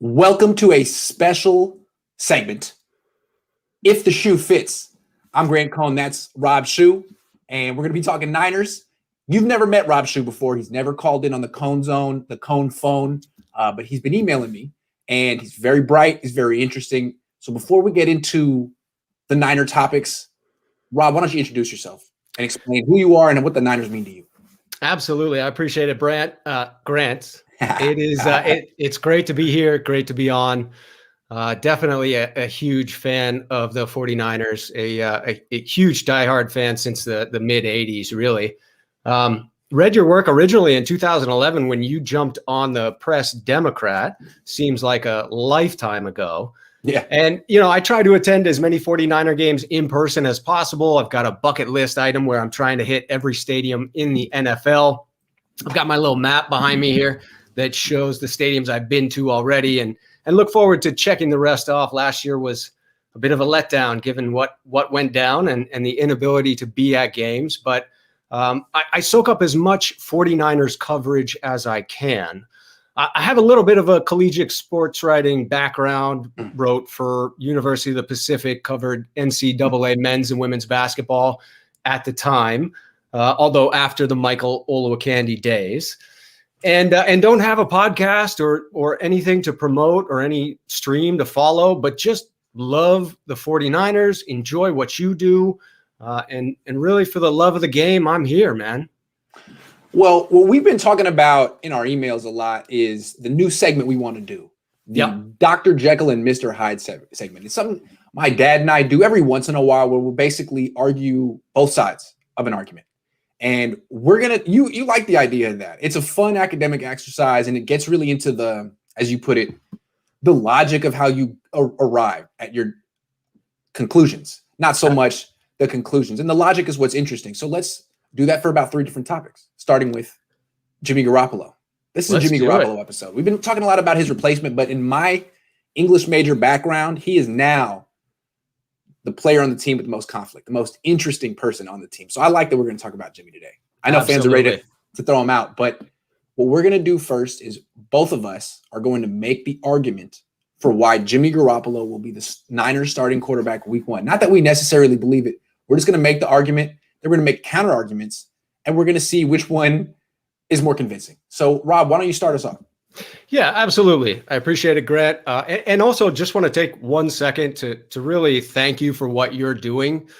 Welcome to a special segment, If the Shoe Fits. I'm Grant Cohn, that's Rob Schuh, and we're going to be talking Niners. You've never met Rob Schuh before. He's never called in on the Cohn Zone, the Cohn phone, but he's been emailing me, and he's very bright. He's very interesting. So before we get into the Niner topics, Rob, why don't you introduce yourself and explain who you are and what the Niners mean to you? Absolutely. I appreciate it, Grant. It's great to be here. Great to be on. Definitely a huge fan of the 49ers, a huge diehard fan since the mid 80s, really. Read your work originally in 2011 when you jumped on the Press Democrat. Seems like a lifetime ago. Yeah. And, I try to attend as many 49er games in person as possible. I've got a bucket list item where I'm trying to hit every stadium in the NFL. I've got my little map behind me here that shows the stadiums I've been to already and look forward to checking the rest off. Last year was a bit of a letdown given what went down and the inability to be at games. But I soak up as much 49ers coverage as I can. I have a little bit of a collegiate sports writing background, wrote for University of the Pacific, covered NCAA men's and women's basketball at the time, although after the Michael Olowokandi days, and don't have a podcast or anything to promote or any stream to follow, but just love the 49ers, enjoy what you do, and really for the love of the game, I'm here, man. Well, what we've been talking about in our emails a lot is the new segment we want to do. The Dr. Jekyll and Mr. Hyde segment. It's something my dad and I do every once in a while where we'll basically argue both sides of an argument. And we're going to, you like the idea of that. It's a fun academic exercise and it gets really into the, as you put it, the logic of how you arrive at your conclusions, not so much the conclusions. And the logic is what's interesting. So let's do that for about 3 different topics, starting with Jimmy Garoppolo. This is a Jimmy Garoppolo episode. We've been talking a lot about his replacement, but in my English major background, he is now the player on the team with the most conflict, the most interesting person on the team. So I like that we're going to talk about Jimmy today. I know fans are ready to throw him out, but what we're going to do first is both of us are going to make the argument for why Jimmy Garoppolo will be the Niners starting quarterback week 1. Not that we necessarily believe it. We're just going to make the argument. They're going to make counter arguments, and we're going to see which one is more convincing. So, Rob, why don't you start us off? Yeah, absolutely. I appreciate it, Grant. And also just want to take 1 second to really thank you for what you're doing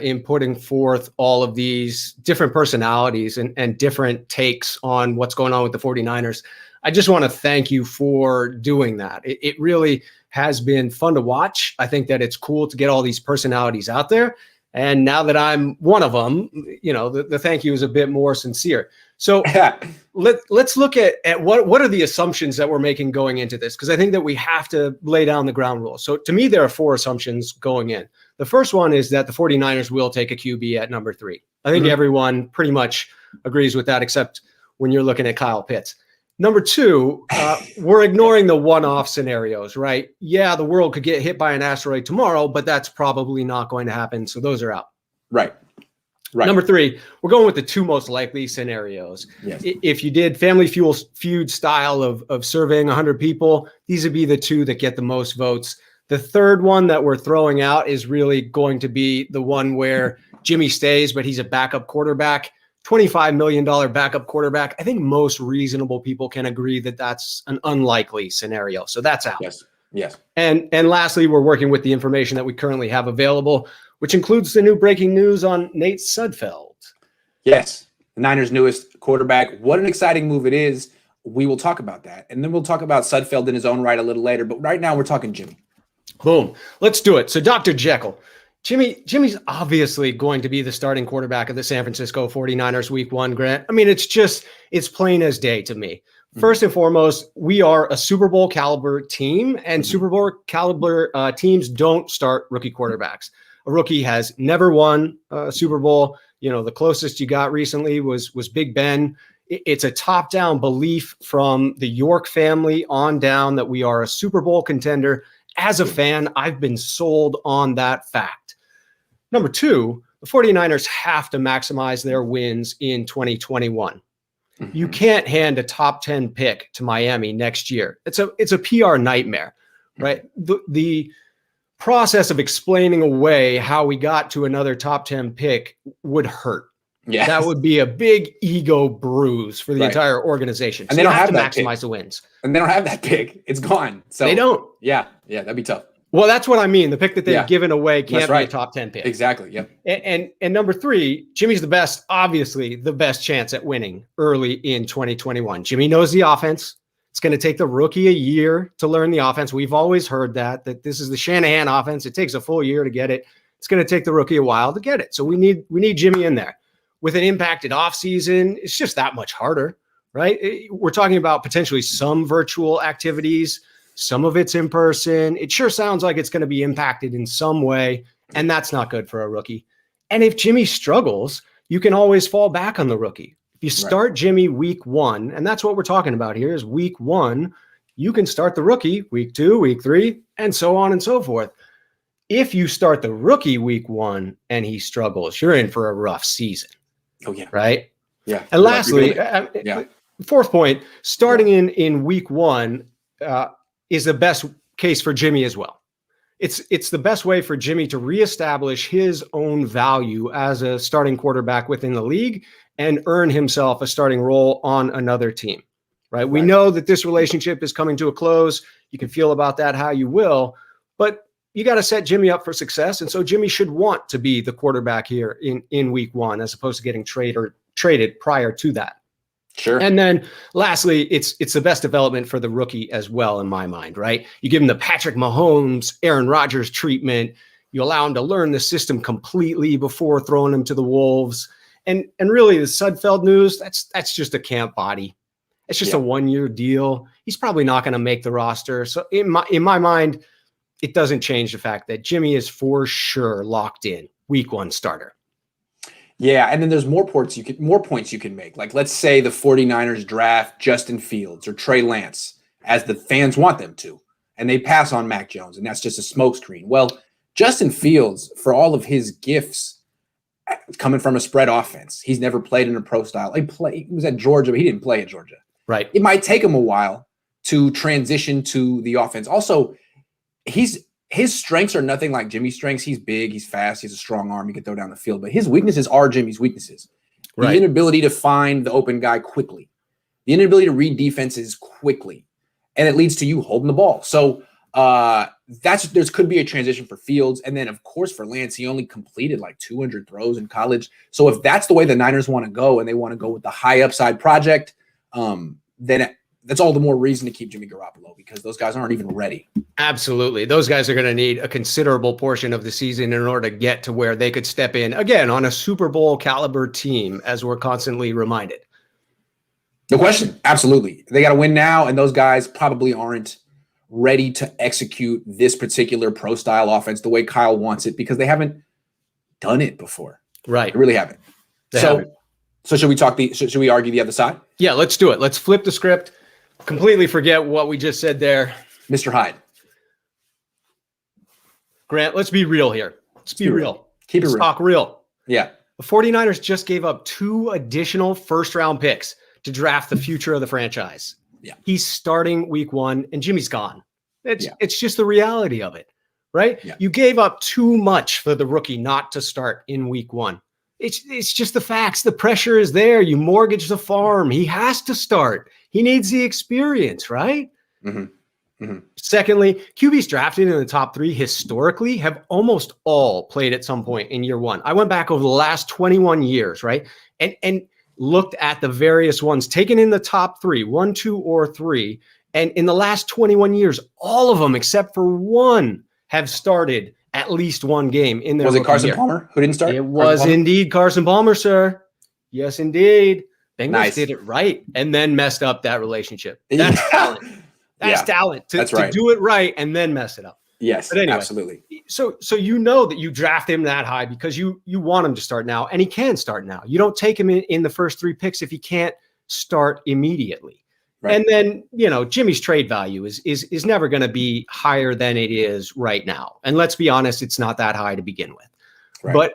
in putting forth all of these different personalities and different takes on what's going on with the 49ers. I just want to thank you for doing that. It really has been fun to watch. I think that it's cool to get all these personalities out there. And now that I'm one of them, the thank you is a bit more sincere. So let's look at what are the assumptions that we're making going into this, because I think that we have to lay down the ground rules. So to me, there are 4 assumptions going in. The first one is that the 49ers will take a QB at number 3. I think everyone pretty much agrees with that, except when you're looking at Kyle Pitts. Number 2, we're ignoring the one-off scenarios, right? Yeah, the world could get hit by an asteroid tomorrow, but that's probably not going to happen. So those are out. Right. Number 3, we're going with the 2 most likely scenarios. Yes. If you did Family Feud style of surveying 100 people, these would be the 2 that get the most votes. The third one that we're throwing out is really going to be the one where Jimmy stays, but he's a backup quarterback. $25 million backup quarterback. I think most reasonable people can agree that that's an unlikely scenario. So that's out. Yes. And lastly, we're working with the information that we currently have available, which includes the new breaking news on Nate Sudfeld. Yes. The Niners' newest quarterback. What an exciting move it is. We will talk about that. And then we'll talk about Sudfeld in his own right a little later. But right now we're talking Jimmy. Boom. Let's do it. So Dr. Jekyll. Jimmy's obviously going to be the starting quarterback of the San Francisco 49ers week 1, Grant. I mean, it's plain as day to me. First and foremost, we are a Super Bowl caliber team, and Super Bowl caliber teams don't start rookie quarterbacks. A rookie has never won a Super Bowl. The closest you got recently was Big Ben. It's a top-down belief from the York family on down that we are a Super Bowl contender. As a fan, I've been sold on that fact. Number 2, the 49ers have to maximize their wins in 2021. You can't hand a top 10 pick to Miami next year. It's a PR nightmare, right? The process of explaining away how we got to another top 10 pick would hurt. Yeah, that would be a big ego bruise for the entire organization. And so they don't have to that maximize pick. the wins. And they don't have that pick. It's gone. So they don't. Yeah, that'd be tough. Well, that's what I mean. The pick that they've given away can't be a top 10 pick. Exactly. Yep. And number 3, Jimmy's the best, obviously the best chance at winning early in 2021. Jimmy knows the offense. It's going to take the rookie a year to learn the offense. We've always heard that this is the Shanahan offense. It takes a full year to get it. It's going to take the rookie a while to get it. So we need Jimmy in there. With an impacted offseason, it's just that much harder, right? We're talking about potentially some virtual activities. Some of it's in person. It sure sounds like it's going to be impacted in some way, and that's not good for a rookie. And if Jimmy struggles, you can always fall back on the rookie. If you start Jimmy week 1, and that's what we're talking about here is week 1, you can start the rookie week 2, week 3, and so on and so forth. If you start the rookie week 1 and he struggles, you're in for a rough season. Oh, yeah. Right? Yeah. And lastly, fourth point, starting in week 1 is the best case for Jimmy as well. It's the best way for Jimmy to reestablish his own value as a starting quarterback within the league and earn himself a starting role on another team, right? We know that this relationship is coming to a close. You can feel about that how you will, but you got to set Jimmy up for success. And so Jimmy should want to be the quarterback here in week 1, as opposed to getting traded prior to that. Sure. And then lastly, it's the best development for the rookie as well, in my mind, right? You give him the Patrick Mahomes, Aaron Rodgers treatment. You allow him to learn the system completely before throwing him to the Wolves. And really the Sudfeld news, that's just a camp body. It's just a 1-year deal. He's probably not going to make the roster. So in my mind, it doesn't change the fact that Jimmy is for sure locked in, week 1 starter. Yeah, and then there's more points you can make. Like, let's say the 49ers draft Justin Fields or Trey Lance, as the fans want them to, and they pass on Mac Jones, and that's just a smokescreen. Well, Justin Fields, for all of his gifts, coming from a spread offense, he's never played in a pro style. He was at Georgia, but he didn't play at Georgia. Right. It might take him a while to transition to the offense. Also, his strengths are nothing like Jimmy's strengths. He's big, he's fast, he's a strong arm, he can throw down the field. But his weaknesses are Jimmy's weaknesses. The inability to find the open guy quickly, the inability to read defenses quickly, and it leads to you holding the ball. So there could be a transition for Fields. And then, of course, for Lance, he only completed like 200 throws in college. So if that's the way the Niners want to go, and they want to go with the high upside project, then that's all the more reason to keep Jimmy Garoppolo, because those guys aren't even ready. Absolutely. Those guys are going to need a considerable portion of the season in order to get to where they could step in, again, on a Super Bowl caliber team, as we're constantly reminded. No question. Absolutely. They got to win now, and those guys probably aren't ready to execute this particular pro style offense the way Kyle wants it, because they haven't done it before. Right. They really haven't. So should we argue the other side? Yeah, let's do it. Let's flip the script. Completely forget what we just said there. Mr. Hyde. Grant, let's be real here. Let's be real. Keep it real. Talk real. Yeah. The 49ers just gave up 2 additional first-round picks to draft the future of the franchise. Yeah. He's starting week 1, and Jimmy's gone. It's just the reality of it, right? Yeah. You gave up too much for the rookie not to start in week 1. It's just the facts. The pressure is there. You mortgage the farm. He has to start. He needs the experience, right? Mm-hmm. Mm-hmm. Secondly, QBs drafted in the top 3 historically have almost all played at some point in year 1. I went back over the last 21 years, right? And looked at the various ones taken in the top 3, 1, 2, or 3. And in the last 21 years, all of them except for one have started at least one game in their. Was it Carson Palmer who didn't start? It was indeed Carson Palmer, sir. Yes, indeed. Bengals did it right and then messed up that relationship. That's talent. That's talent to do it right and then mess it up. Yes, but anyway, absolutely. So you know that you draft him that high because you want him to start now, and he can start now. You don't take him in the first 3 picks if he can't start immediately. Right. And then, Jimmy's trade value is never going to be higher than it is right now. And let's be honest, it's not that high to begin with. Right. But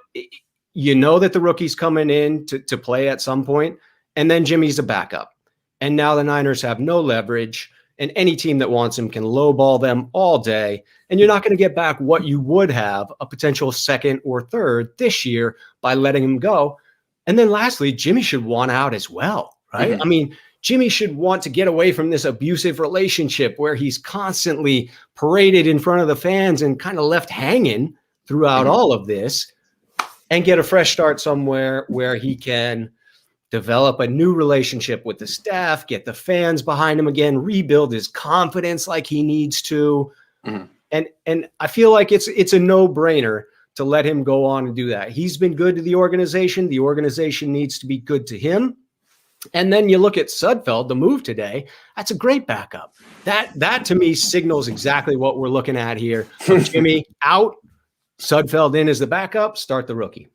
you know that the rookie's coming in to play at some point. and then Jimmy's a backup. And now the Niners have no leverage, and any team that wants him can lowball them all day. And you're not going to get back what you would have a potential second or third this year by letting him go. And then lastly, Jimmy should want out as well, right? Mm-hmm. I mean, Jimmy should want to get away from this abusive relationship where he's constantly paraded in front of the fans and kind of left hanging throughout all of this, and get a fresh start somewhere where he can develop a new relationship with the staff, get the fans behind him again, rebuild his confidence like he needs to. And I feel like it's a no-brainer to let him go on and do that. He's been good to the organization. The organization needs to be good to him. And then you look at Sudfeld, the move today. That's a great backup. That to me signals exactly what we're looking at here. Jimmy out, Sudfeld in as the backup, start the rookie.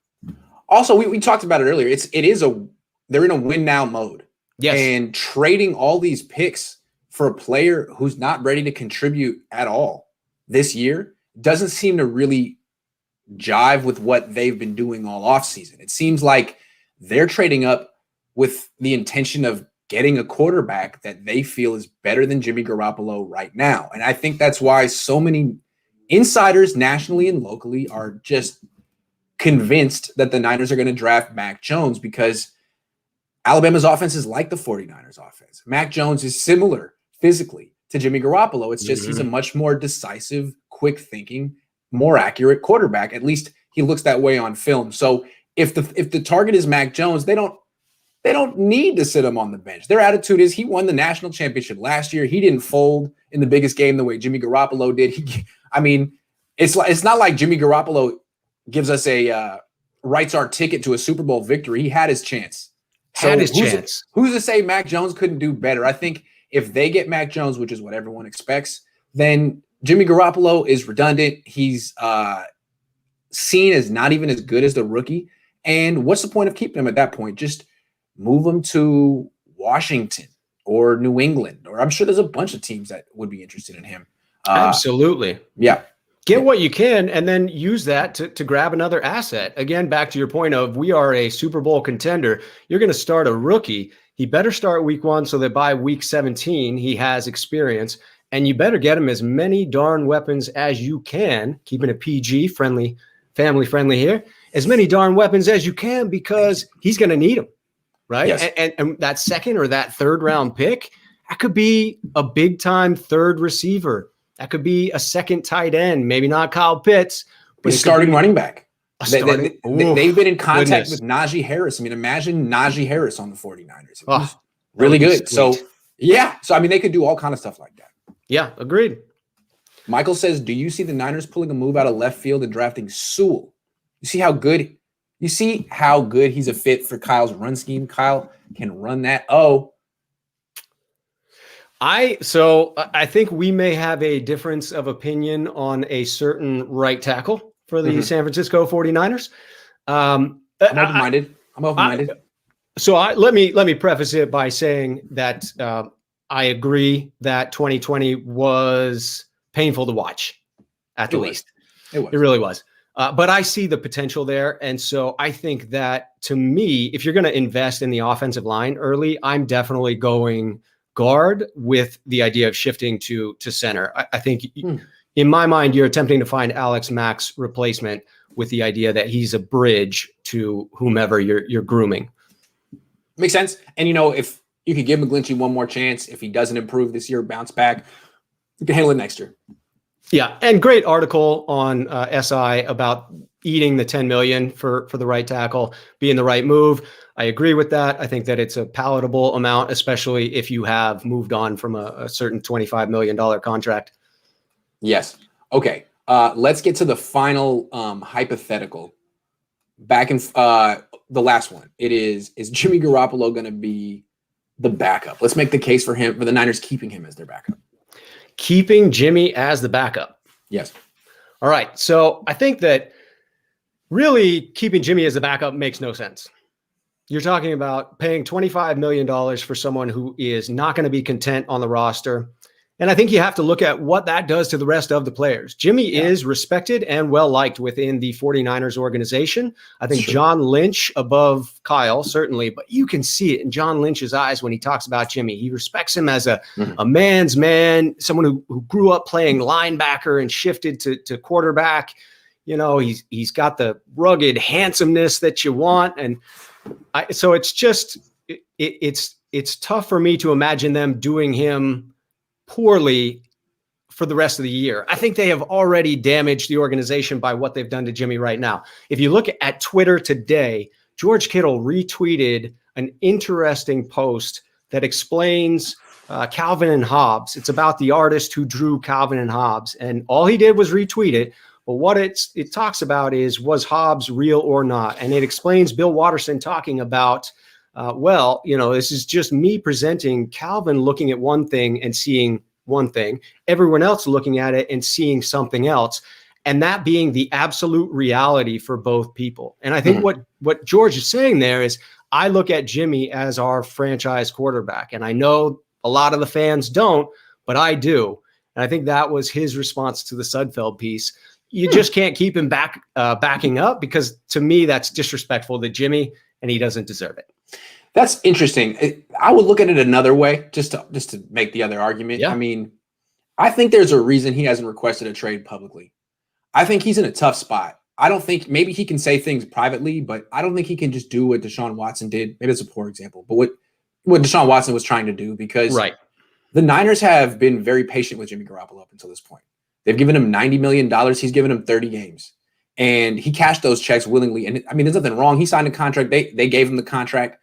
Also, we talked about it earlier. They're in a win now mode. Yes. And trading all these picks for a player who's not ready to contribute at all this year doesn't seem to really jive with what they've been doing all offseason. It seems like they're trading up with the intention of getting a quarterback that they feel is better than Jimmy Garoppolo right now. And I think that's why so many insiders nationally and locally are just convinced that the Niners are going to draft Mac Jones, because Alabama's offense is like the 49ers offense. Mac Jones is similar physically to Jimmy Garoppolo. It's just he's a much more decisive, quick thinking, more accurate quarterback. At least he looks that way on film. So if the target is Mac Jones, they don't need to sit him on the bench. Their attitude is he won the national championship last year. He didn't fold in the biggest game the way Jimmy Garoppolo did. It's not like Jimmy Garoppolo gives us writes our ticket to a Super Bowl victory. He had his chance. Who's to say Mac Jones couldn't do better? I think if they get Mac Jones, which is what everyone expects, then Jimmy Garoppolo is redundant. He's seen as not even as good as the rookie. And what's the point of keeping him at that point? Just move him to Washington or New England, or I'm sure there's a bunch of teams that would be interested in him. Absolutely. Yeah. Get what you can and then use that to grab another asset. Again, back to your point of we are a Super Bowl contender. You're going to start a rookie. He better start week 1 so that by week 17 he has experience. And you better get him as many darn weapons as you can, keeping it PG friendly, family friendly here, as many darn weapons as you can, because he's going to need them, right? Yes. And that second or that third round pick, that could be a big time third receiver. That could be a second tight end, maybe not Kyle Pitts, but starting running back. They've been in contact Goodness. with Najee Harris. I mean, imagine Najee Harris on the 49ers. It was Oh, really that would be good. So, sweet. yeah. So, I mean, they could do all kind of stuff like that. Yeah, agreed. Michael says, do you see the Niners pulling a move out of left field and drafting Sewell? You see how good he's a fit for Kyle's run scheme? Kyle can run that. I think we may have a difference of opinion on a certain right tackle for the San Francisco 49ers. I'm open-minded. So let me preface it by saying that I agree that 2020 was painful to watch at the least. It was. It really was. But I see the potential there. And so I think that, to me, if you're going to invest in the offensive line early, I'm definitely going guard with the idea of shifting to center. I think in my mind, you're attempting to find Alex Mack's replacement with the idea that he's a bridge to whomever you're grooming. Makes sense. And, if you could give McGlinchey one more chance, if he doesn't improve this year, bounce back, you can handle it next year. Yeah. And great article on SI about eating the 10 million for the right tackle being the right move. I agree with that. I think that it's a palatable amount, especially if you have moved on from a certain $25 million contract. Yes. Okay. Let's get to the final hypothetical. Back in the last one. Is Jimmy Garoppolo going to be the backup? Let's make the case for the Niners keeping him as their backup. Keeping Jimmy as the backup. Yes. All right. So I think that really keeping Jimmy as the backup makes no sense. You're talking about paying $25 million for someone who is not going to be content on the roster. And I think you have to look at what that does to the rest of the players. Jimmy is respected and well-liked within the 49ers organization. I think John Lynch above Kyle, certainly, but you can see it in John Lynch's eyes when he talks about Jimmy. He respects him as a man's man, someone who grew up playing linebacker and shifted to quarterback. You know, he's got the rugged handsomeness that you want. And so it's just, it's tough for me to imagine them doing him poorly for the rest of the year. I think they have already damaged the organization by what they've done to Jimmy right now. If you look at Twitter today, George Kittle retweeted an interesting post that explains Calvin and Hobbes. It's about the artist who drew Calvin and Hobbes. And all he did was retweet it. But what it talks about is, was Hobbes real or not? And it explains Bill Watterson talking about, well, you know, this is just me presenting Calvin looking at one thing and seeing one thing, everyone else looking at it and seeing something else, and that being the absolute reality for both people. And I think what George is saying there is, I look at Jimmy as our franchise quarterback, and I know a lot of the fans don't, but I do. And I think that was his response to the Sudfeld piece. You just can't keep him backing up, because to me, that's disrespectful to Jimmy, and he doesn't deserve it. That's interesting. I would look at it another way, just to make the other argument. Yeah. I mean, I think there's a reason he hasn't requested a trade publicly. I think he's in a tough spot. I don't think, maybe he can say things privately, but I don't think he can just do what Deshaun Watson did. Maybe it's a poor example, but what Deshaun Watson was trying to do, because the Niners have been very patient with Jimmy Garoppolo up until this point. They've given him $90 million. He's given him 30 games. And he cashed those checks willingly. And I mean, there's nothing wrong. He signed a contract. They gave him the contract.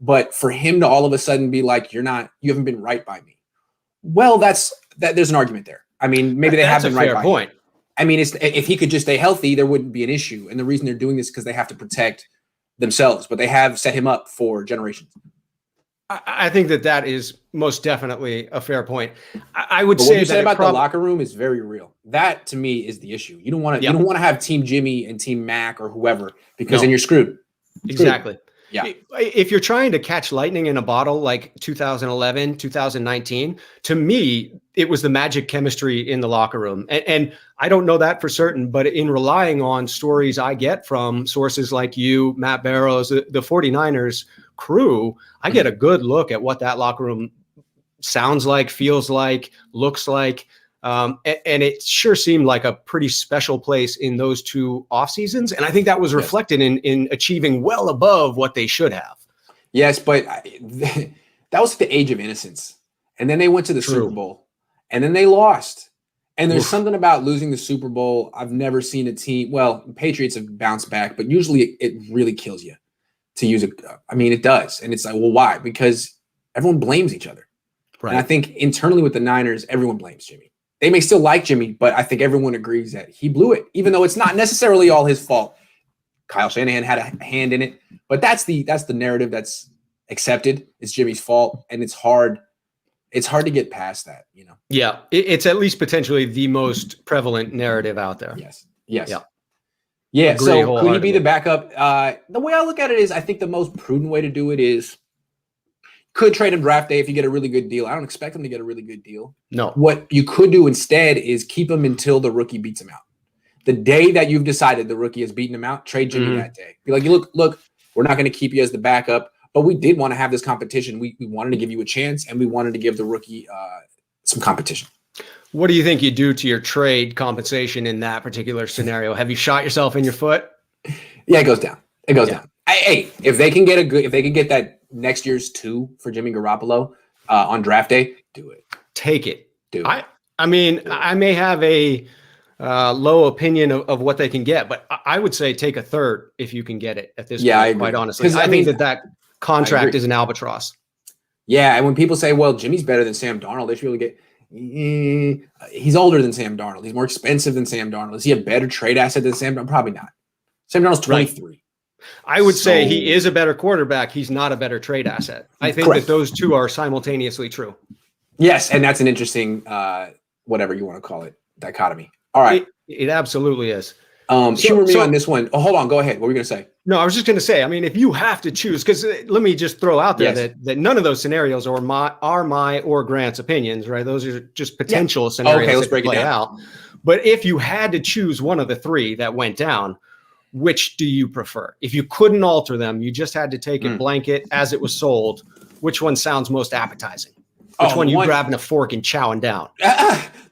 But for him to all of a sudden be like, you haven't been right by me. Well, there's an argument there. I mean, maybe they have been right by him. I mean, if he could just stay healthy, there wouldn't be an issue. And the reason they're doing this is because they have to protect themselves, but they have set him up for generations. I think that is most definitely a fair point. I would say what you said about the locker room is very real. That to me is the issue. You don't want to have Team Jimmy and Team Mac or whoever, because then you're screwed. Exactly. Yeah. If you're trying to catch lightning in a bottle like 2011, 2019, to me, it was the magic chemistry in the locker room. And I don't know that for certain, but in relying on stories I get from sources like you, Matt Barrows, the 49ers crew, I get a good look at what that locker room sounds like, feels like, looks like. And it sure seemed like a pretty special place in those two off seasons. And I think that was reflected in achieving well above what they should have. Yes, but that was the age of innocence. And then they went to the Super Bowl, and then they lost. And there's something about losing the Super Bowl. I've never seen a team. Well, Patriots have bounced back, but usually it really kills you to use it. I mean, it does. And it's like, well, why? Because everyone blames each other. Right. And I think internally with the Niners, everyone blames Jimmy. They may still like Jimmy, but I think everyone agrees that he blew it, even though it's not necessarily all his fault. Kyle Shanahan had a hand in it, but that's the narrative that's accepted. It's Jimmy's fault, and it's hard. It's hard to get past that, you know? Yeah. It's at least potentially the most prevalent narrative out there. Yes. Yeah. So could he be the backup? The way I look at it is, I think the most prudent way to do it is, could trade him draft day if you get a really good deal. I don't expect him to get a really good deal. No. What you could do instead is keep him until the rookie beats him out. The day that you've decided the rookie has beaten him out, trade Jimmy that day. Be like, look, we're not going to keep you as the backup, but we did want to have this competition. We wanted to give you a chance, and we wanted to give the rookie some competition. What do you think you do to your trade compensation in that particular scenario? Have you shot yourself in your foot? Yeah, it goes down. Down. Hey, if they can get that next year's 2 for Jimmy Garoppolo on draft day, do it. Take it. Do it. I mean, I may have a low opinion of what they can get, but I would say take a third if you can get it at this point, quite honestly. I think that contract is an albatross. Yeah, and when people say, well, Jimmy's better than Sam Darnold, they should really get he's older than Sam Darnold. He's more expensive than Sam Darnold. Is he a better trade asset than Sam Darnold? Probably not. Sam Darnold's 23. Right. I would say he is a better quarterback. He's not a better trade asset. I think that those two are simultaneously true. Yes, and that's an interesting, whatever you want to call it, dichotomy. All right. It absolutely is. Humor me on this one. Oh, hold on. Go ahead. What were you going to say? No, I was just going to say, I mean, if you have to choose, because let me just throw out there Yes. that none of those scenarios are my or Grant's opinions, right? Those are just potential scenarios Okay, let's that break it play down. out. But if you had to choose one of the three that went down, which do you prefer? If you couldn't alter them, you just had to take it blanket as it was sold, which one sounds most appetizing? Which one you grabbing a fork and chowing down?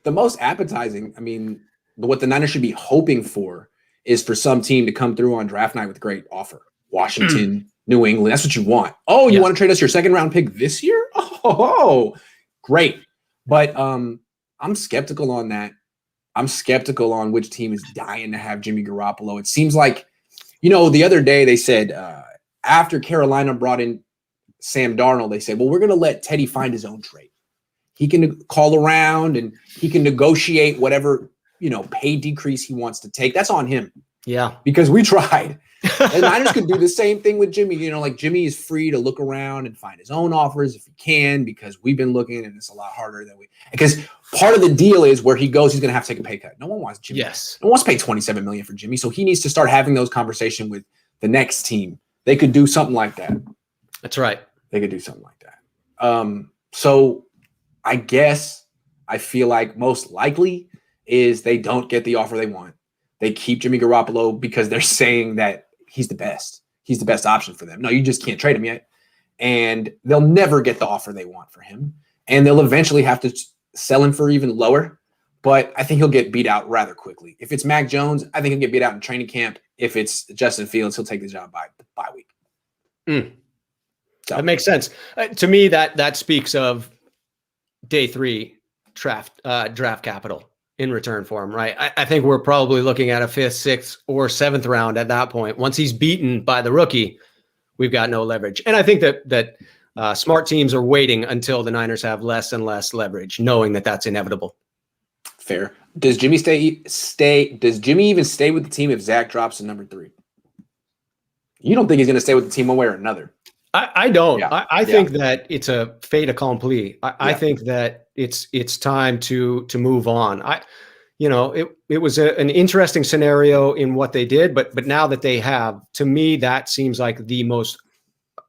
The most appetizing, I mean, what the Niners should be hoping for is for some team to come through on draft night with a great offer. Washington, New England, that's what you want. Oh, you want to trade us your second round pick this year? Oh, great. But I'm skeptical on that. I'm skeptical on which team is dying to have Jimmy Garoppolo. It seems like, the other day they said after Carolina brought in Sam Darnold, they said, well, we're going to let Teddy find his own trade. He can call around and he can negotiate whatever, pay decrease he wants to take. That's on him. Yeah. Because we tried. The Niners could do the same thing with Jimmy. Like Jimmy is free to look around and find his own offers if he can, because we've been looking and it's a lot harder than because part of the deal is where he goes, he's going to have to take a pay cut. No one wants Jimmy. Yes. No one wants to pay $27 million for Jimmy. So he needs to start having those conversations with the next team. They could do something like that. That's right. They could do something like that. So I guess I feel like most likely is they don't get the offer they want. They keep Jimmy Garoppolo because they're saying that he's the best. He's the best option for them. No, you just can't trade him yet. And they'll never get the offer they want for him. And they'll eventually have to sell him for even lower. But I think he'll get beat out rather quickly. If it's Mac Jones, I think he'll get beat out in training camp. If it's Justin Fields, he'll take the job by bye week. So. That makes sense. To me, that speaks of day 3 draft capital in return for him, right? I think we're probably looking at a 5th, 6th, or 7th round at that point. Once he's beaten by the rookie, we've got no leverage. And I think that smart teams are waiting until the Niners have less and less leverage, knowing that that's inevitable. Fair. Does Jimmy Does Jimmy even stay with the team if Zach drops to number 3? You don't think he's going to stay with the team one way or another? I don't. Yeah. I think that it's a fait accompli. I think that it's time to move on. It was an interesting scenario in what they did, but now that they have, to me, that seems like the most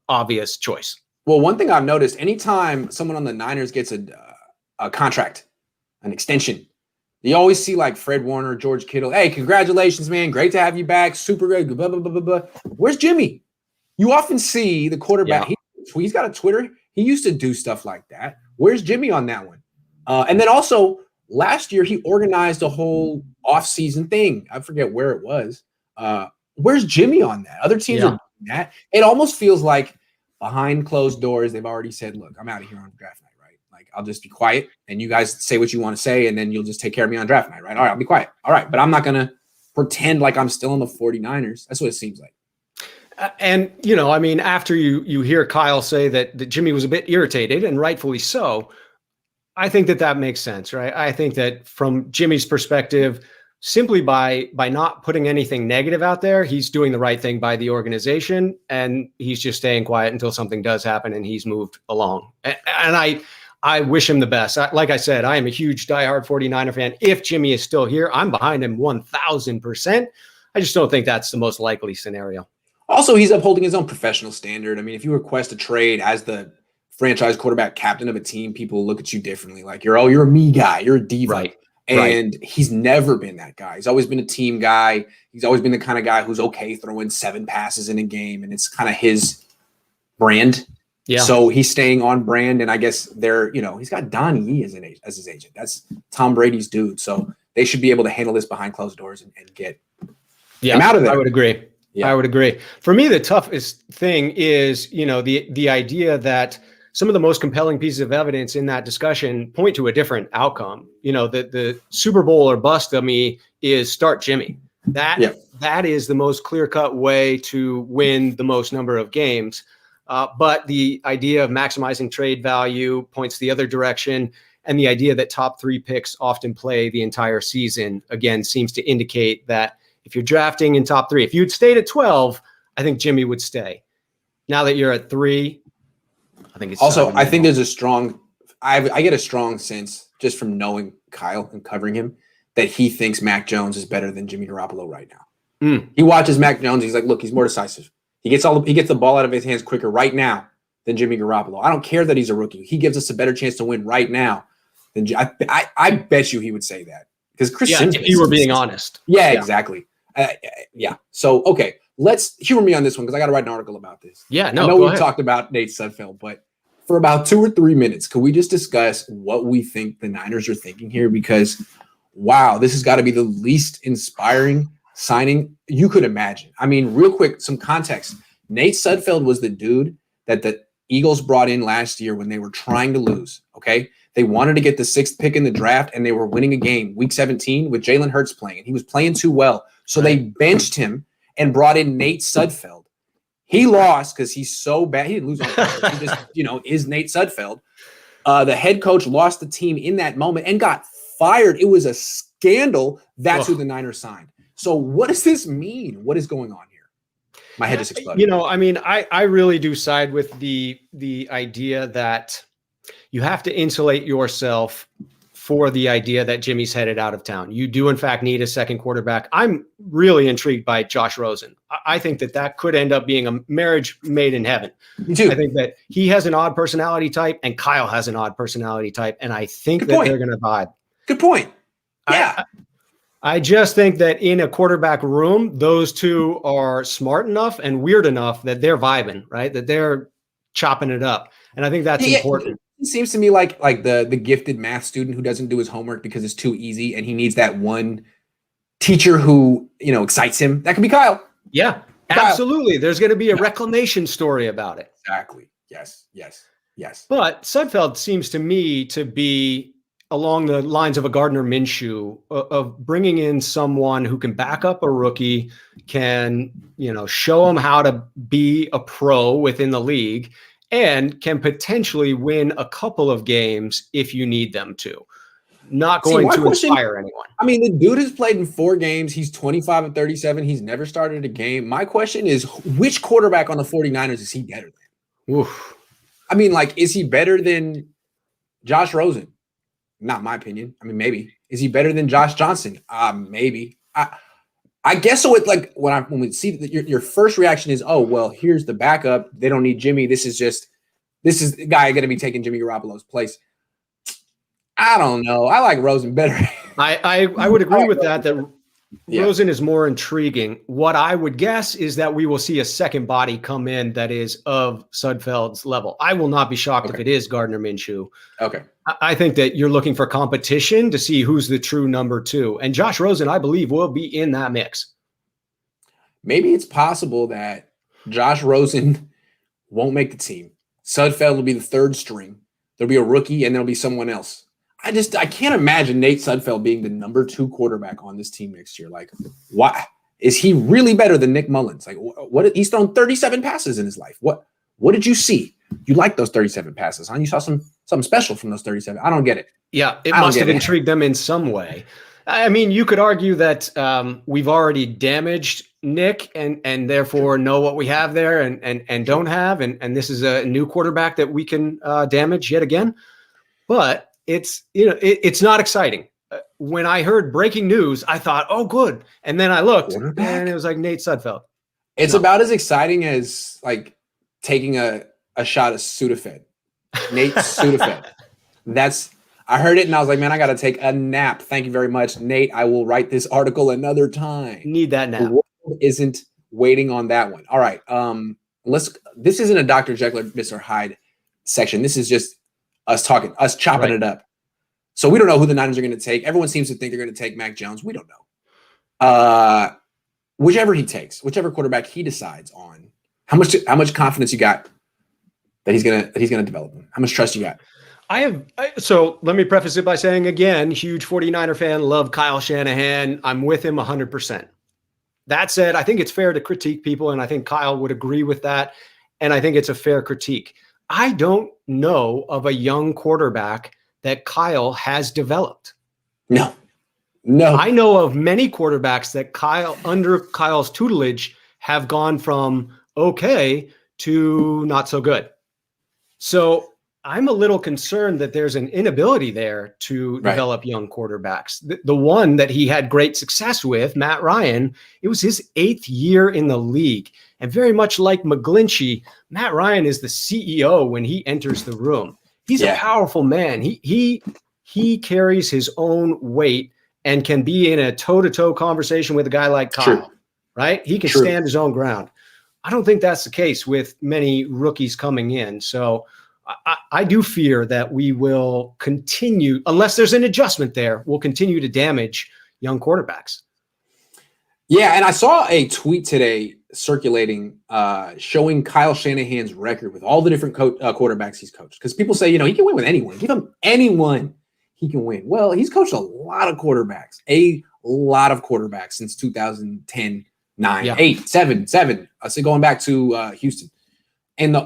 obvious choice. Well, one thing I've noticed, anytime someone on the Niners gets a contract, an extension, you always see like Fred Warner, George Kittle. Hey, congratulations, man. Great to have you back. Super great. Blah, blah, blah, blah, blah. Where's Jimmy? You often see the quarterback. Yeah. He's got a Twitter. He used to do stuff like that. Where's Jimmy on that one? And then also last year, he organized a whole offseason thing. I forget where it was. Where's Jimmy on that? Other teams are doing that. It almost feels like behind closed doors, they've already said, look, I'm out of here on draft night, right? Like, I'll just be quiet and you guys say what you want to say, and then you'll just take care of me on draft night, right? All right, I'll be quiet. All right, but I'm not going to pretend like I'm still on the 49ers. That's what it seems like. And, after you hear Kyle say that Jimmy was a bit irritated, and rightfully so, I think that makes sense, right? I think that from Jimmy's perspective, simply by not putting anything negative out there, he's doing the right thing by the organization, and he's just staying quiet until something does happen and he's moved along. And I wish him the best. Like I said, I am a huge diehard 49er fan. If Jimmy is still here, I'm behind him 1,000%. I just don't think that's the most likely scenario. Also, he's upholding his own professional standard. I mean, if you request a trade as the franchise quarterback captain of a team, people look at you differently. Like, you're a me guy. You're a diva. Right. And he's never been that guy. He's always been a team guy. He's always been the kind of guy who's okay throwing 7 passes in a game, and it's kind of his brand. Yeah. So he's staying on brand, and I guess he's got Don Yee as his agent. That's Tom Brady's dude. So they should be able to handle this behind closed doors and get him out of there. I would agree. Yeah. I would agree. For me, the toughest thing is, the idea that some of the most compelling pieces of evidence in that discussion point to a different outcome. The Super Bowl or bust of me is start Jimmy. That is the most clear-cut way to win the most number of games. But the idea of maximizing trade value points the other direction. And the idea that top 3 picks often play the entire season, again, seems to indicate that if you're drafting in top 3, if you'd stayed at 12, I think Jimmy would stay. Now that you're at 3, I think it's also, I think there's I get a strong sense just from knowing Kyle and covering him that he thinks Mac Jones is better than Jimmy Garoppolo right now. He watches Mac Jones. He's like, look, he's more decisive. He gets the ball out of his hands quicker right now than Jimmy Garoppolo. I don't care that he's a rookie. He gives us a better chance to win right now than I bet you he would say that because Chris Sims. If you were being honest. Yeah, exactly. Yeah. So okay, let's humor me on this one because I got to write an article about this. Yeah, no. I know we talked about Nate Sudfeld, but for about 2 or 3 minutes, could we just discuss what we think the Niners are thinking here? Because wow, this has got to be the least inspiring signing you could imagine. I mean, real quick, some context. Nate Sudfeld was the dude that the Eagles brought in last year when they were trying to lose, okay? They wanted to get the 6th pick in the draft, and they were winning a game, week 17, with Jalen Hurts playing, and he was playing too well. So they benched him and brought in Nate Sudfeld. He lost because he's so bad. He didn't lose on purpose. He just, is Nate Sudfeld. The head coach lost the team in that moment and got fired. It was a scandal. That's who the Niners signed. So what does this mean? What is going on here? My head just exploded. I really do side with the idea that you have to insulate yourself for the idea that Jimmy's headed out of town. You do, in fact, need a second quarterback. I'm really intrigued by Josh Rosen. I think that could end up being a marriage made in heaven. Me too. I think that he has an odd personality type and Kyle has an odd personality type. And I think they're going to vibe. Good point. Yeah. I just think that in a quarterback room, those two are smart enough and weird enough that they're vibing, right? That they're chopping it up. And I think that's important. It seems to me like the gifted math student who doesn't do his homework because it's too easy and he needs that one teacher who, excites him. That could be Kyle. Yeah, absolutely. There's going to be a reclamation story about it. Exactly. Yes. But Sudfeld seems to me to be along the lines of a Gardner Minshew of bringing in someone who can back up a rookie, can, show him how to be a pro within the league and can potentially win a couple of games if you need them to. Not going to inspire anyone. I mean, the dude has played in 4 games. He's 25 and 37. He's never started a game. My question is, which quarterback on the 49ers is he better than? Oof. I mean, is he better than Josh Rosen? Not my opinion. I mean, maybe. Is he better than Josh Johnson? Maybe. I guess so. It's like when we see that your first reaction is, oh, well, here's the backup. They don't need Jimmy. This is the guy going to be taking Jimmy Garoppolo's place. I don't know. I like Rosen better. I would agree with that Rosen is more intriguing. What I would guess is that we will see a second body come in that is of Sudfeld's level. I will not be shocked if it is Gardner Minshew. Okay. I think that you're looking for competition to see who's the true number 2. And Josh Rosen, I believe, will be in that mix. Maybe it's possible that Josh Rosen won't make the team. Sudfeld will be the 3rd string. There'll be a rookie and there'll be someone else. I can't imagine Nate Sudfeld being the number 2 quarterback on this team next year. Why is he really better than Nick Mullins? What he's thrown 37 passes in his life. What did you see? You like those 37 passes, huh? You saw something special from those 37. I don't get it. Yeah, it must have intrigued them in some way. I mean, you could argue that we've already damaged Nick and therefore know what we have there and don't have, and this is a new quarterback that we can damage yet again. But it's not exciting. When I heard breaking news, I thought, oh, good. And then I looked and it was like Nate Sudfeld. It's about as exciting as taking a shot of Sudafed. Nate Sudafed. I heard it and I was like, man, I got to take a nap. Thank you very much, Nate. I will write this article another time. Need that nap. The world isn't waiting on that one. All right. This isn't a Dr. Jekyll or Mr. Hyde section. This is just us chopping it up. So we don't know who the Niners are going to take. Everyone seems to think they're going to take Mac Jones. We don't know. Whichever he takes, whichever quarterback he decides on, how much confidence you got that he's gonna develop him? How much trust you got? So let me preface it by saying again, huge 49er fan, love Kyle Shanahan. I'm with him 100%. That said, I think it's fair to critique people, and I think Kyle would agree with that. And I think it's a fair critique. I don't know of a young quarterback that Kyle has developed. No. I know of many quarterbacks that under Kyle's tutelage have gone from okay to not so good. So I'm a little concerned that there's an inability there to Right. develop young quarterbacks. The one that he had great success with, Matt Ryan, it was his 8th year in the league. And very much like McGlinchey, Matt Ryan is the CEO when he enters the room. He's a powerful man. He carries his own weight and can be in a toe-to-toe conversation with a guy like Kyle, right? He can stand his own ground. I don't think that's the case with many rookies coming in. So I do fear that we will continue, unless there's an adjustment there, we'll continue to damage young quarterbacks. Yeah, and I saw a tweet today circulating showing Kyle Shanahan's record with all the different quarterbacks he's coached. Because people say, he can win with anyone. Give him anyone, he can win. Well, he's coached a lot of quarterbacks since 2010, 9, 8, 7. I say going back to Houston. And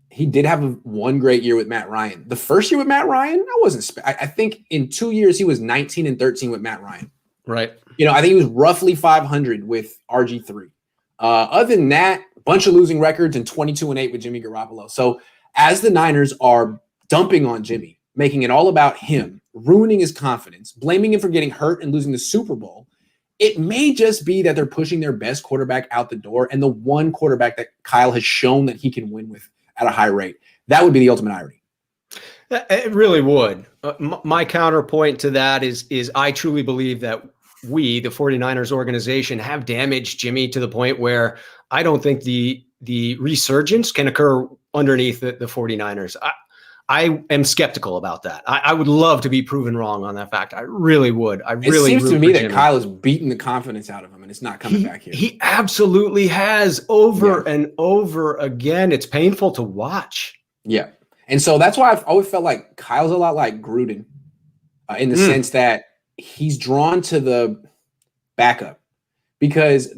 he did have one great year with Matt Ryan. The first year with Matt Ryan, I think in 2 years he was 19-13 with Matt Ryan. Right. I think he was roughly 500 with RG3. Other than that, a bunch of losing records and 22-8 with Jimmy Garoppolo. So as the Niners are dumping on Jimmy, making it all about him, ruining his confidence, blaming him for getting hurt and losing the Super Bowl, it may just be that they're pushing their best quarterback out the door and the one quarterback that Kyle has shown that he can win with at a high rate. That would be the ultimate irony. It really would. My counterpoint to that is I truly believe that we, the 49ers organization, have damaged Jimmy to the point where I don't think the resurgence can occur underneath the 49ers. I am skeptical about that. I would love to be proven wrong on that fact. I really would. It seems to me that Kyle is beating the confidence out of him, and it's not coming back here. He absolutely has over and over again. It's painful to watch. Yeah. And so that's why I've always felt like Kyle's a lot like Gruden in the sense that he's drawn to the backup because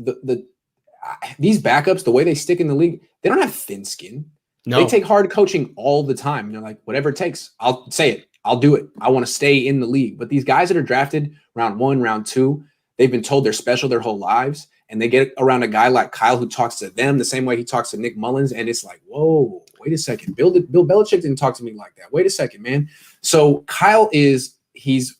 these backups, the way they stick in the league, they don't have thin skin. No. They take hard coaching all the time. They're like, whatever it takes, I'll say it. I'll do it. I want to stay in the league. But these guys that are drafted round 1, round 2, they've been told they're special their whole lives. And they get around a guy like Kyle who talks to them the same way he talks to Nick Mullins. And it's like, whoa, wait a second. Bill Belichick didn't talk to me like that. Wait a second, man. So Kyle he's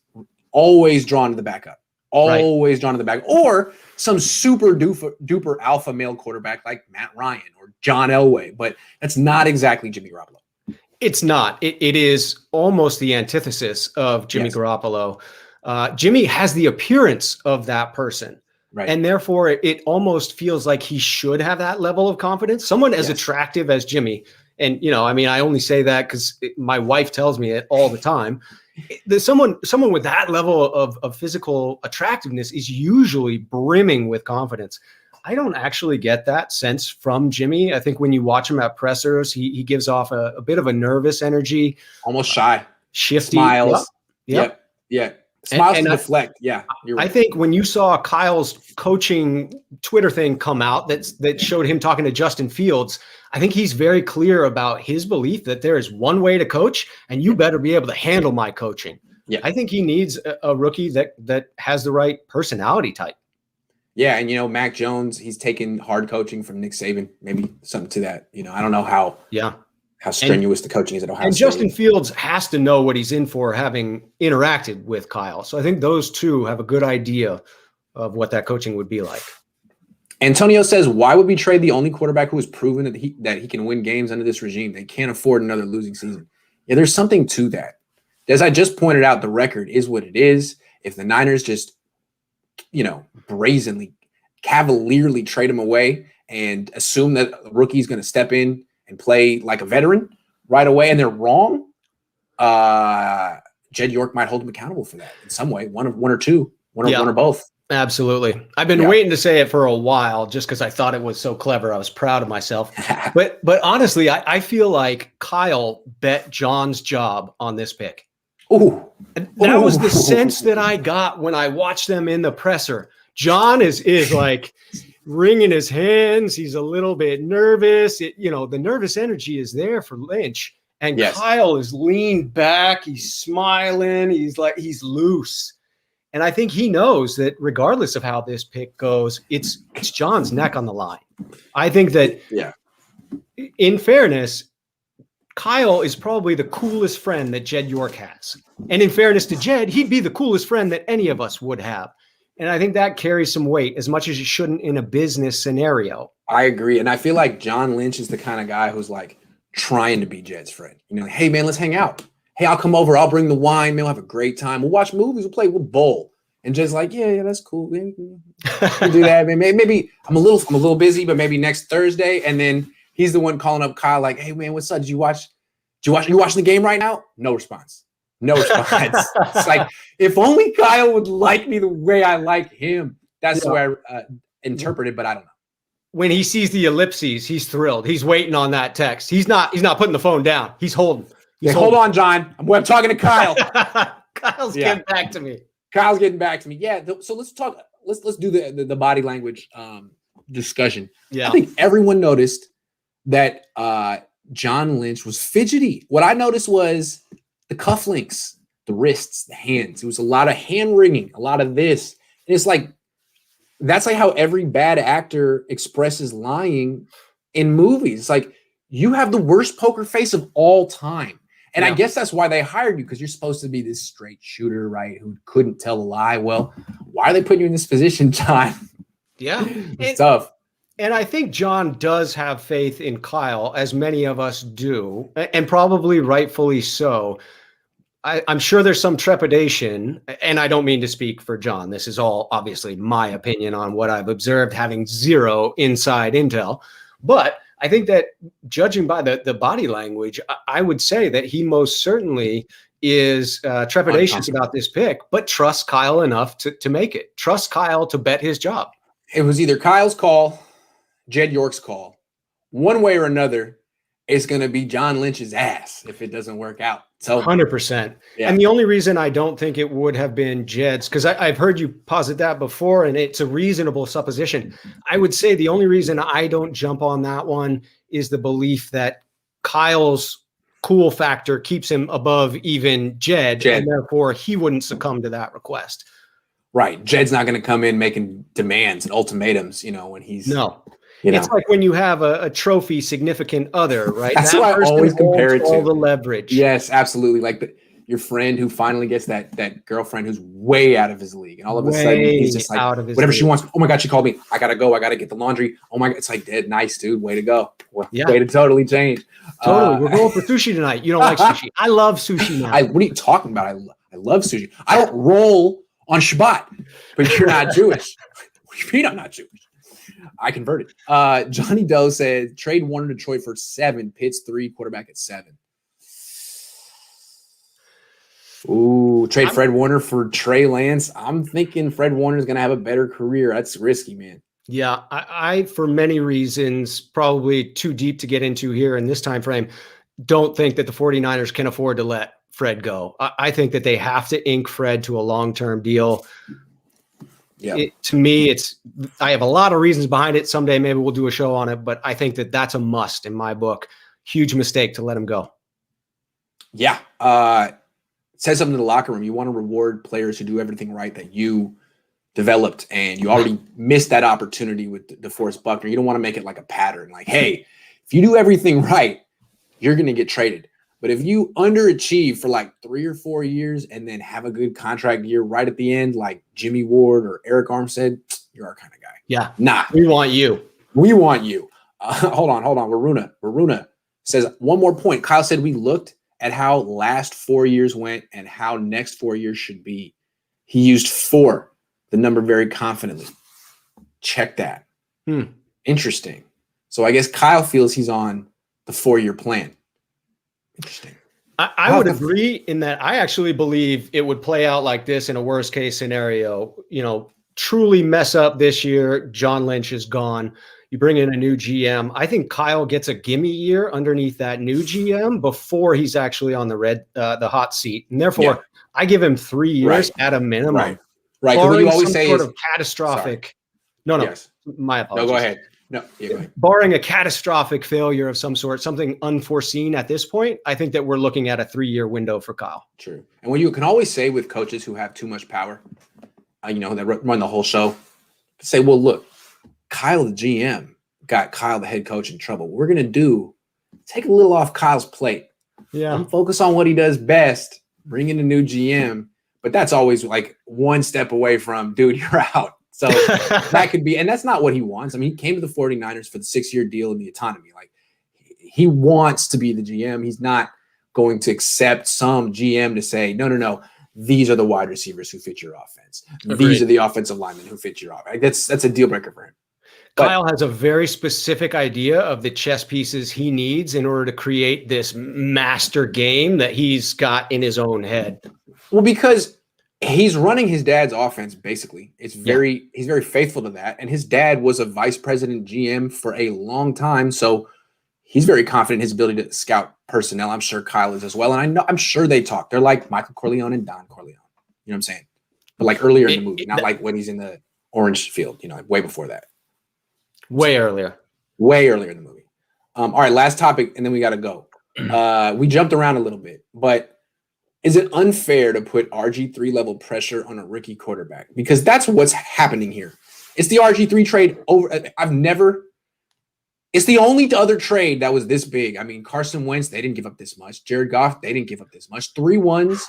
always drawn to the backup. Always drawn to the back. Or some super duper alpha male quarterback like Matt Ryan or John Elway. But that's not exactly Jimmy Garoppolo. It's not. It is almost the antithesis of Jimmy Garoppolo. Jimmy has the appearance of that person. Right. And therefore, it almost feels like he should have that level of confidence. Someone as attractive as Jimmy. And, I only say that because my wife tells me it all the time. There's someone with that level of physical attractiveness is usually brimming with confidence. I don't actually get that sense from Jimmy. I think when you watch him at pressers, he gives off a bit of a nervous energy. Almost shy. Shifty. Smiles. Yep. Smiles to deflect. You're right. I think when you saw Kyle's coaching Twitter thing come out that showed him talking to Justin Fields, I think he's very clear about his belief that there is one way to coach and you better be able to handle my coaching. Yeah. I think he needs a rookie that has the right personality type. Yeah, and Mac Jones, he's taken hard coaching from Nick Saban, maybe something to that. I don't know how strenuous the coaching is at Ohio State. And Justin Fields has to know what he's in for, having interacted with Kyle. So I think those two have a good idea of what that coaching would be like. Antonio says, why would we trade the only quarterback who has proven that he can win games under this regime? They can't afford another losing season. Yeah, there's something to that. As I just pointed out, the record is what it is. If the Niners just, brazenly, cavalierly trade him away and assume that a rookie is going to step in and play like a veteran right away, and they're wrong, Jed York might hold him accountable for that in some way, one or two, one or both. Absolutely. I've been waiting to say it for a while just because I thought it was so clever. I was proud of myself. But honestly, I feel like Kyle bet John's job on this pick. Ooh. That was the sense that I got when I watched them in the presser. John is like wringing his hands. He's a little bit nervous. The nervous energy is there for Lynch. And Kyle is leaned back. He's smiling. He's loose. And I think he knows that regardless of how this pick goes, it's John's neck on the line. I think that in fairness, Kyle is probably the coolest friend that Jed York has. And in fairness to Jed, he'd be the coolest friend that any of us would have. And I think that carries some weight as much as you shouldn't in a business scenario. I agree. And I feel like John Lynch is the kind of guy who's like trying to be Jed's friend. You know, like, hey, man, let's hang out. Hey, I'll come over. I'll bring the wine. Man, we'll have a great time. We'll watch movies. We'll bowl. And Jed's like, yeah, that's cool. We'll do that. Man. Maybe I'm a little busy, but maybe next Thursday. And then he's the one calling up Kyle like, hey, man, what's up? You watching the game right now? No response. No response. It's like, if only Kyle would like me the way I like him. That's the way I interpret it, but I don't know. When he sees the ellipses, he's thrilled. He's waiting on that text. He's not putting the phone down. He's holding. Hold on, John. I'm talking to Kyle. Kyle's getting back to me. Kyle's getting back to me. Yeah. So let's talk. Let's do the body language discussion. Yeah. I think everyone noticed that John Lynch was fidgety. What I noticed was the cufflinks, the wrists, the hands. It was a lot of hand wringing, a lot of this. And it's like, that's like how every bad actor expresses lying in movies. It's like, you have the worst poker face of all time. And I guess that's why they hired you, because you're supposed to be this straight shooter, right? Who couldn't tell a lie. Well, why are they putting you in this position, John? Yeah. It's tough. And I think John does have faith in Kyle, as many of us do, and probably rightfully so. I'm sure there's some trepidation, and I don't mean to speak for John. This is all obviously my opinion on what I've observed, having zero inside intel. But I think that judging by the body language, I would say that he most certainly is trepidatious about this pick, but trusts Kyle enough to make it. Trust Kyle to bet his job. It was either Kyle's call, Jed York's call. One way or another, it's going to be John Lynch's ass if it doesn't work out. So 100%. Yeah. And the only reason I don't think it would have been Jed's, because I've heard you posit that before, and it's a reasonable supposition. I would say the only reason I don't jump on that one is the belief that Kyle's cool factor keeps him above even Jed. And therefore he wouldn't succumb to that request. Right. Jed's not going to come in making demands and ultimatures, when he's It's like when you have a trophy significant other, right? That's why I always compare it to all the leverage. Yes, absolutely. Like your friend who finally gets that girlfriend who's way out of his league, and all of a sudden he's just like, whatever she wants. Oh my God, she called me. I gotta go. I gotta get the laundry. Oh my God, it's like, dead nice, dude. Way to go. Way to totally change. Totally. We're going for sushi tonight. You don't like sushi? I love sushi now. What are you talking about? I love sushi. I don't roll on Shabbat, but you're not Jewish. What do you mean I'm not Jewish? I converted. Johnny Doe said trade Warner Detroit for 7, Pitts 3, quarterback at 7. Ooh, trade Fred Warner for Trey Lance. I'm thinking Fred Warner is going to have a better career. That's risky, man. Yeah, I for many reasons, probably too deep to get into here in this time frame, don't think that the 49ers can afford to let Fred go. I think that they have to ink Fred to a long-term deal. Yeah. To me, I have a lot of reasons behind it. Someday maybe we'll do a show on it, but I think that that's a must in my book. Huge mistake to let him go. Yeah. Says something to the locker room. You want to reward players who do everything right that you developed, and you already missed that opportunity with DeForest Buckner. You don't want to make it like a pattern. Like, hey, if you do everything right, you're going to get traded. But if you underachieve for like 3 or 4 years and then have a good contract year right at the end, like Jimmy Ward or Eric Armstead, you're our kind of guy. Yeah. Nah. We want you. We want you. Hold on. Varuna says one more point. Kyle said we looked at how last 4 years went and how next 4 years should be. He used 4, the number, very confidently. Check that. Interesting. So I guess Kyle feels he's on the 4-year plan. Interesting. I would agree in that I actually believe it would play out like this in a worst case scenario. Truly mess up this year. John Lynch is gone. You bring in a new GM. I think Kyle gets a gimme year underneath that new GM before he's actually on the hot seat. And therefore, I give him 3 years at a minimum. Right. What you always say is catastrophic. Sorry. No. Yes. My apologies. No, go ahead. No, yeah, go ahead. Barring a catastrophic failure of some sort, something unforeseen at this point, I think that we're looking at a 3-year window for Kyle. True. And what you can always say with coaches who have too much power, that run the whole show, say, well, look, Kyle, the GM, got Kyle, the head coach, in trouble. What we're going to do take a little off Kyle's plate. Yeah. Focus on what he does best. Bring in a new GM. But that's always like one step away from, dude, you're out. So that could be, and that's not what he wants. I mean, he came to the 49ers for the 6-year deal and the autonomy. Like, he wants to be the GM. He's not going to accept some GM to say, no. These are the wide receivers who fit your offense. Agreed. These are the offensive linemen who fit your offense. That's a deal breaker for him. But Kyle has a very specific idea of the chess pieces he needs in order to create this master game that he's got in his own head. Well, because he's running his dad's offense, basically. He's very faithful to that. And his dad was a vice president GM for a long time. So he's very confident in his ability to scout personnel. I'm sure Kyle is as well. And I'm sure they talk. They're like Michael Corleone and Don Corleone. You know what I'm saying? But like earlier in the movie, not like when he's in the orange field, like way before that. Way earlier in the movie. All right, last topic, and then we got to go. We jumped around a little bit, but is it unfair to put RG3 level pressure on a rookie quarterback? Because that's what's happening here. It's the RG3 trade over. It's the only other trade that was this big. I mean, Carson Wentz, they didn't give up this much. Jared Goff, they didn't give up this much. 3 1s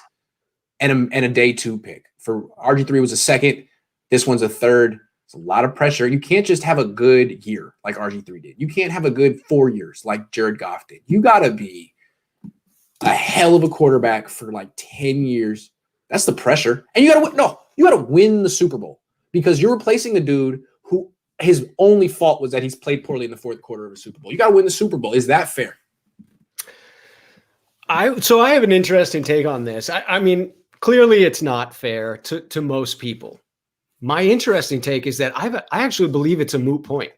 and a day 2 pick. For RG3 was a second. This one's a third. It's a lot of pressure. You can't just have a good year like RG3 did. You can't have a good 4 years like Jared Goff did. You got to be a hell of a quarterback for like 10 years. That's the pressure. And you got to win the Super Bowl because you're replacing a dude who his only fault was that he's played poorly in the fourth quarter of a Super Bowl. You got to win the Super Bowl. Is that fair? So I have an interesting take on this. I mean, clearly it's not fair to most people. My interesting take is that I actually believe it's a moot point.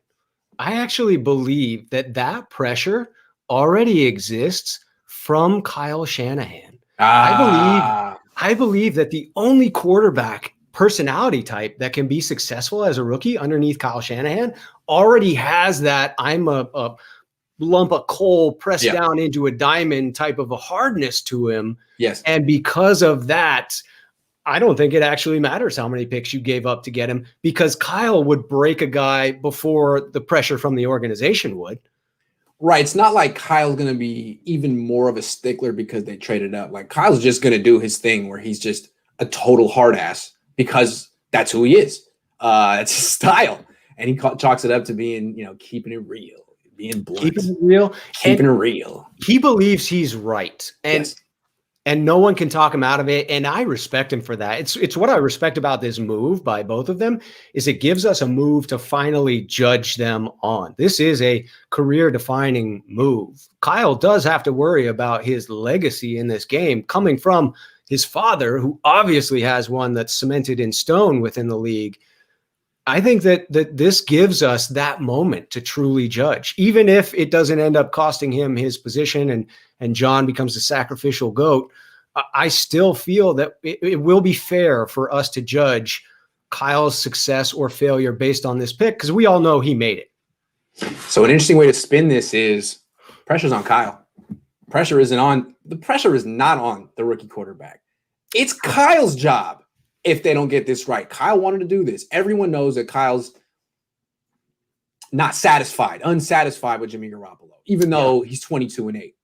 I actually believe that pressure already exists from Kyle Shanahan. I believe that the only quarterback personality type that can be successful as a rookie underneath Kyle Shanahan already has that I'm a lump of coal pressed down into a diamond type of a hardness to him. Yes. And because of that, I don't think it actually matters how many picks you gave up to get him because Kyle would break a guy before the pressure from the organization would. Right. It's not like Kyle's going to be even more of a stickler because they traded up. Like Kyle's just going to do his thing where he's just a total hard ass because that's who he is. It's his style. And he chalks it up to being, keeping it real, being blunt. Keeping it real. Keeping it real. He believes he's right. And no one can talk him out of it. And I respect him for that. It's what I respect about this move by both of them is it gives us a move to finally judge them on. This is a career defining move. Kyle does have to worry about his legacy in this game coming from his father, who obviously has one that's cemented in stone within the league. I think that this gives us that moment to truly judge, even if it doesn't end up costing him his position and John becomes the sacrificial goat. I still feel that it will be fair for us to judge Kyle's success or failure based on this pick because we all know he made it. So an interesting way to spin this is pressure's on Kyle. The pressure is not on the rookie quarterback. It's Kyle's job if they don't get this right. Kyle wanted to do this. Everyone knows that Kyle's not unsatisfied with Jimmy Garoppolo, even though he's 22-8.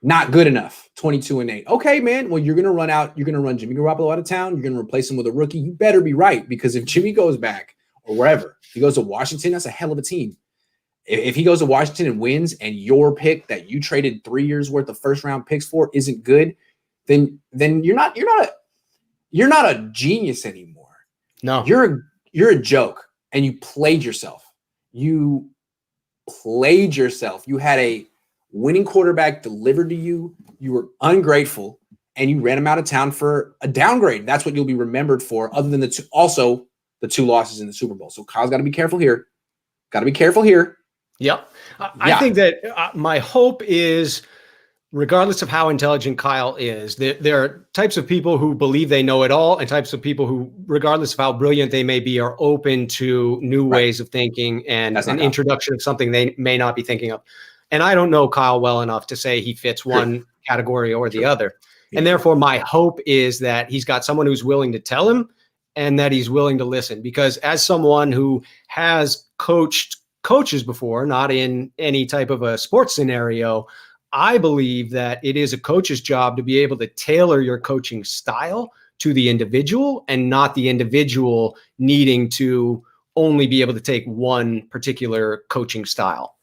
Not good enough. 22-8. Okay, man. Well, you're going to run Jimmy Garoppolo out of town. You're going to replace him with a rookie. You better be right because if Jimmy goes back or wherever, if he goes to Washington, that's a hell of a team. If he goes to Washington and wins and your pick that you traded 3 years worth of first round picks for isn't good, then you're not a genius anymore. No. You're a joke and you played yourself. You had a winning quarterback delivered to you. You were ungrateful and you ran him out of town for a downgrade. That's what you'll be remembered for, other than the two losses in the Super Bowl. So Kyle's got to be careful here. Yep. I think that my hope is, regardless of how intelligent Kyle is, there are types of people who believe they know it all and types of people who, regardless of how brilliant they may be, are open to new ways of thinking and an introduction of something they may not be thinking of. And I don't know Kyle well enough to say he fits one category or the other. And therefore, my hope is that he's got someone who's willing to tell him and that he's willing to listen. Because as someone who has coached coaches before, not in any type of a sports scenario. I believe that it is a coach's job to be able to tailor your coaching style to the individual, and not the individual needing to only be able to take one particular coaching style.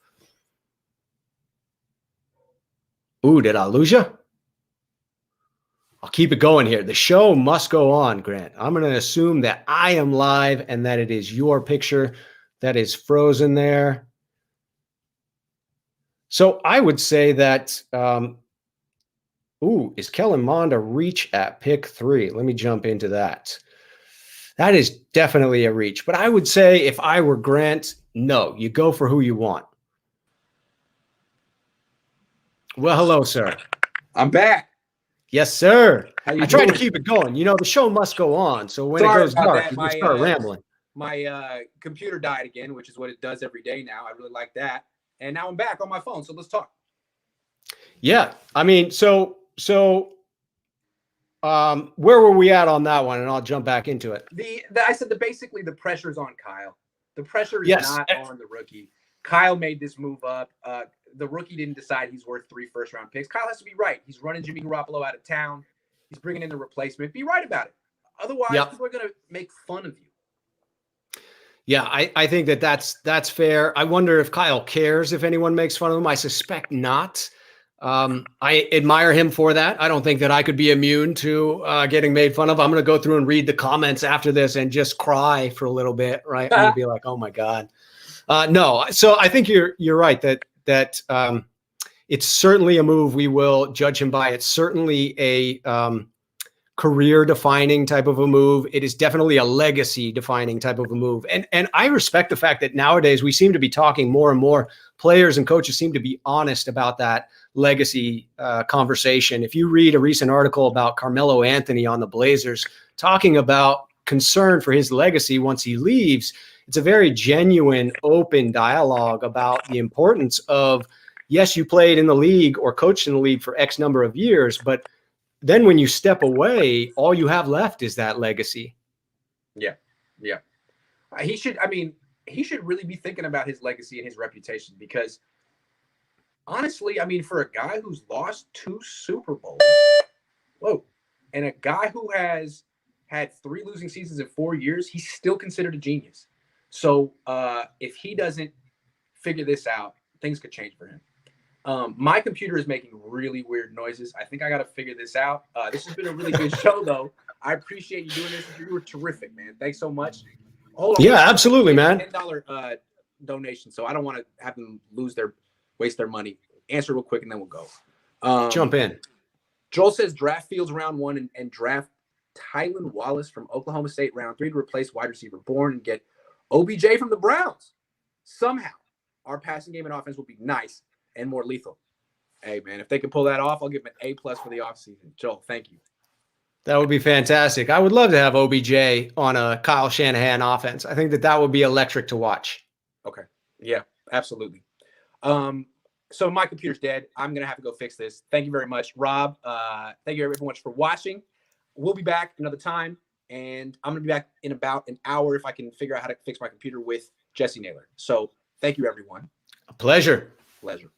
Ooh, did I lose you? I'll keep it going here. The show must go on, Grant. I'm going to assume that I am live and that it is your picture that is frozen there. So I would say that, is Kellen Mond a reach at pick 3? Let me jump into that. That is definitely a reach. But I would say if I were Grant, no, you go for who you want. Well, hello, sir. I'm back. Yes, sir. I tried to keep it going. You know, the show must go on. So when it goes dark, you can start rambling. My computer died again, which is what it does every day now. I really like that. And now I'm back on my phone. So let's talk. Yeah. I mean, so where were we at on that one? And I'll jump back into it. I said basically the pressure's on Kyle. The pressure is not on the rookie. Kyle made this move up. The rookie didn't decide he's worth 3 first-round picks. Kyle has to be right. He's running Jimmy Garoppolo out of town. He's bringing in the replacement. Be right about it. Otherwise, people are going to make fun of you. Yeah, I think that's fair. I wonder if Kyle cares if anyone makes fun of him. I suspect not. I admire him for that. I don't think that I could be immune to getting made fun of. I'm going to go through and read the comments after this and just cry for a little bit, right? I'm going to be like, oh my God. No, so I think you're right that it's certainly a move we will judge him by. It's certainly a career-defining type of a move. It is definitely a legacy-defining type of a move. And I respect the fact that nowadays we seem to be talking more and more. Players and coaches seem to be honest about that legacy conversation. If you read a recent article about Carmelo Anthony on the Blazers talking about concern for his legacy once he leaves, it's a very genuine, open dialogue about the importance of, yes, you played in the league or coached in the league for X number of years, but then when you step away, all you have left is that legacy. Yeah. He should really be thinking about his legacy and his reputation, because honestly, I mean, for a guy who's lost 2 Super Bowls, and a guy who has had 3 losing seasons in 4 years, he's still considered a genius. So if he doesn't figure this out, things could change for him. My computer is making really weird noises. I think I got to figure this out. This has been a really good show, though. I appreciate you doing this. You were terrific, man. Thanks so much. Hold on. Yeah, absolutely, man. $10 donation, so I don't want to have them waste their money. Answer real quick, and then we'll go. Jump in. Joel says draft Fields round 1 and draft Tylan Wallace from Oklahoma State round 3 to replace wide receiver Bourne and get OBJ from the Browns. Somehow, our passing game and offense will be nice and more lethal. Hey, man, if they can pull that off, I'll give them an A+ for the offseason. Joel, thank you. That would be fantastic. I would love to have OBJ on a Kyle Shanahan offense. I think that would be electric to watch. Okay. Yeah, absolutely. So my computer's dead. I'm going to have to go fix this. Thank you very much, Rob. Thank you very much for watching. We'll be back another time, and I'm going to be back in about an hour if I can figure out how to fix my computer with Jesse Naylor. So thank you, everyone. A pleasure. Pleasure.